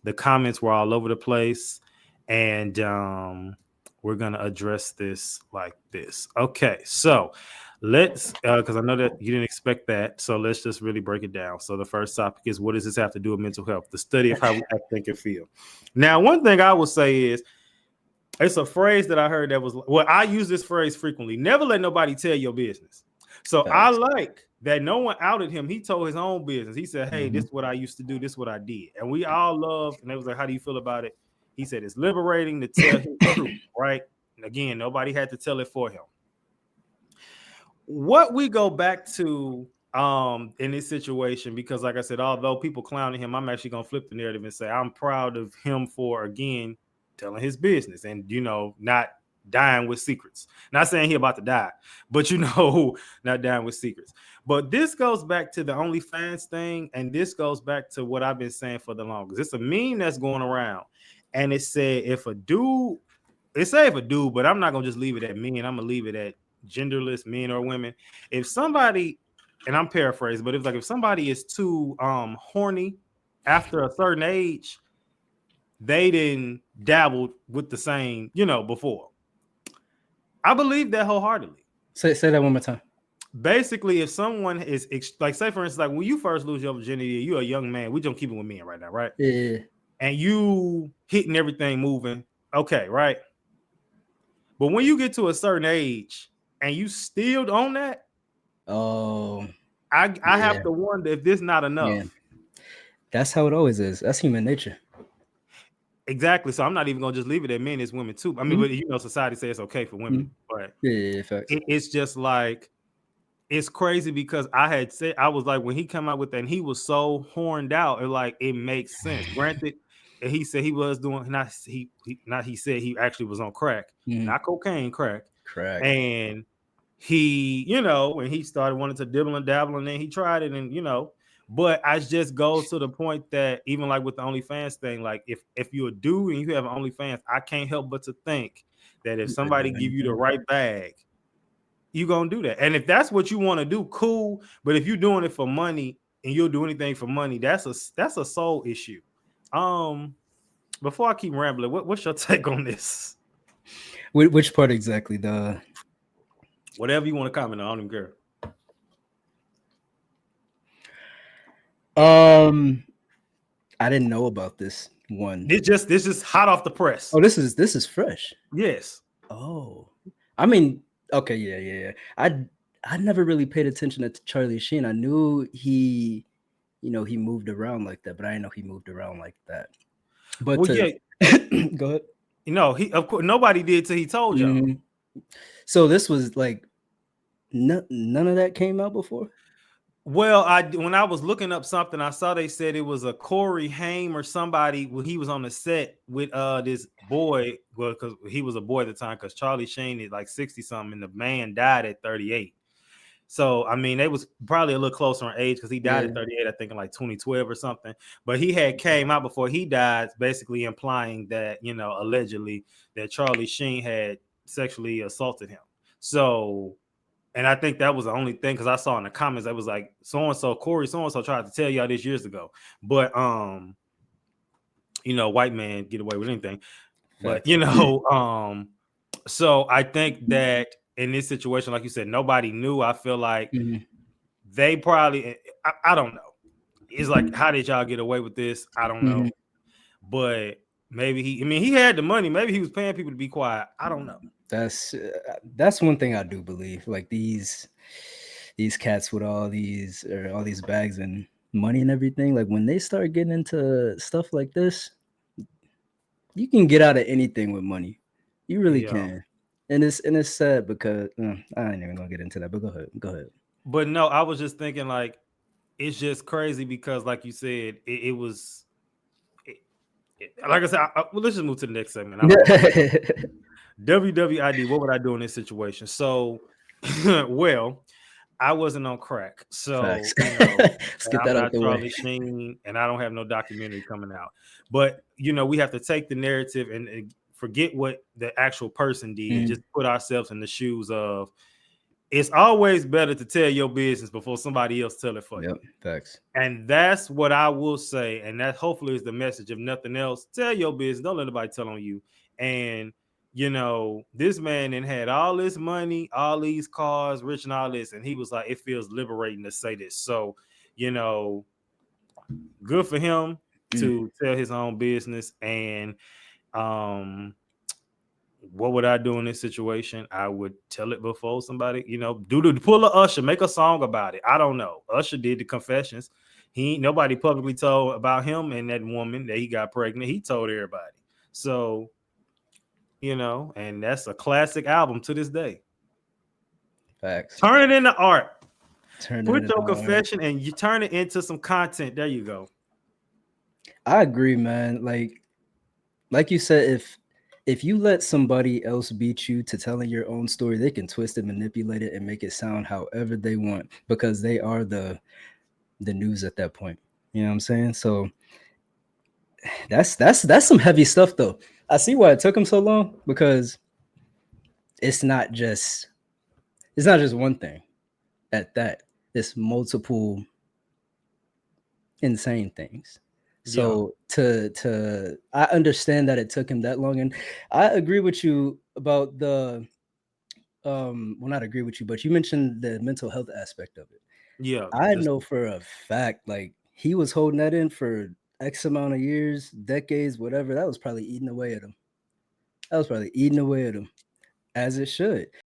The comments were all over the place, and we're gonna address this like this. Okay, so let's because I know that you didn't expect that, so let's just really break it down. So the first topic is, what does this have to do with mental health? The study of how we act, think, and feel. Now, one thing I will say is, it's a phrase that I heard that was, well, I use this phrase frequently. Never let nobody tell your business. So I Facts. like that no one outed him. He told his own business. He said, hey, this is what I used to do. This is what I did. And we all loved, and they was like, how do you feel about it? He said, it's liberating to tell his truth, right? And again, nobody had to tell it for him. What we go back to in this situation, because like I said, although people clowning him, I'm actually gonna flip the narrative and say I'm proud of him for, again, telling his business and, not dying with secrets. Not saying he about to die, but not dying with secrets. But this goes back to the OnlyFans thing, and this goes back to what I've been saying for the longest. It's a meme that's going around, and it said if a dude, but I'm not gonna just leave it at men. I'm gonna leave it at genderless, men or women. If somebody, and I'm paraphrasing, but it's like if somebody is too horny after a certain age, they didn't dabble with the same, before. I believe that wholeheartedly. Say that one more time. Basically, if someone is like, say for instance, like when you first lose your virginity, you're a young man. We don't keep it with men right now, right? Yeah. And you hitting everything moving, okay, right? But when you get to a certain age and you still on that, oh, I have to wonder if this not enough. Yeah. That's how it always is. That's human nature. Exactly. So I'm not even gonna just leave it at men, it's women too. I mean, but society says it's okay for women, but it's just like, it's crazy because I was like, when he came out with that and he was so horned out, it makes sense. Granted, and he said he was doing he said he actually was on crack, not cocaine, crack. And he, when he started wanting to dibble and dabble, and then he tried it, and but I just goes to the point that even like with the OnlyFans thing, like if you're a dude and you have OnlyFans, I can't help but to think that if somebody give you the right bag, you gonna do that. And if that's what you want to do, cool. But if you're doing it for money and you'll do anything for money, that's a soul issue. Before I keep rambling, what's your take on this? Which part exactly? Whatever you want to comment on, I don't even care. I didn't know about this one. This is hot off the press. Oh, this is fresh. Yes. Oh, I mean, okay, yeah. I never really paid attention to Charlie Sheen. I knew he moved around like that, but I didn't know he moved around like that. But well, yeah, go ahead. He, of course, nobody did till he told y'all. So this was like none of that came out before. Well, when I was looking up something, I saw they said it was a Corey Haim or somebody when he was on the set with this boy. Well, because he was a boy at the time, because Charlie Sheen is like 60 something, and the man died at 38. So I mean, they was probably a little closer on age because he died at 38, I think in like 2012 or something. But he had came out before he died, basically implying that, allegedly that Charlie Sheen had sexually assaulted him. So. And I think that was the only thing, because I saw in the comments that was like, so-and-so, Corey so-and-so tried to tell y'all this years ago. But white man get away with anything. But so I think that in this situation, like you said, nobody knew. I feel like they probably, I don't know. It's like, how did y'all get away with this? I don't know. But maybe he had the money. Maybe he was paying people to be quiet. I don't know. That's one thing I do believe. Like these cats with all these bags and money and everything. Like when they start getting into stuff like this, you can get out of anything with money. You really can. And it's sad because I ain't even gonna get into that. But go ahead. But no, I was just thinking like, it's just crazy because, like you said, it was. Like I said, well, let's just move to the next segment. WWID, what would I do in this situation? So, well, I wasn't on crack. So, let's get that out the Charlie way. Sheen, and I don't have no documentary coming out. But, we have to take the narrative and forget what the actual person did. Just put ourselves in the shoes of, it's always better to tell your business before somebody else tell it for you. Yep, facts. And that's what I will say. And that hopefully is the message. If nothing else, tell your business. Don't let anybody tell on you. And, you know, this man then had all this money, all these cars, rich and all this. And he was like, it feels liberating to say this. So, you know, good for him to tell his own business. And what would I do in this situation? I would tell it before somebody, you know, do the pull of Usher, make a song about it. I don't know. Usher did the Confessions. Nobody publicly told about him and that woman that he got pregnant. He told everybody. So, you know, and that's a classic album to this day. Facts. Turn it into art. Put your confession and you turn it into some content. There you go. I agree, man. Like you said, if you let somebody else beat you to telling your own story, they can twist it, manipulate it, and make it sound however they want because they are the news at that point. You know what I'm saying? So that's some heavy stuff, though. I see why it took him so long because it's not just one thing. At that, it's multiple insane things. So to I understand that it took him that long, and I agree with you about the well, not agree with you, but you mentioned the mental health aspect of it. Yeah, I know for a fact, like he was holding that in for X amount of years, decades, whatever. That was probably eating away at him. As it should.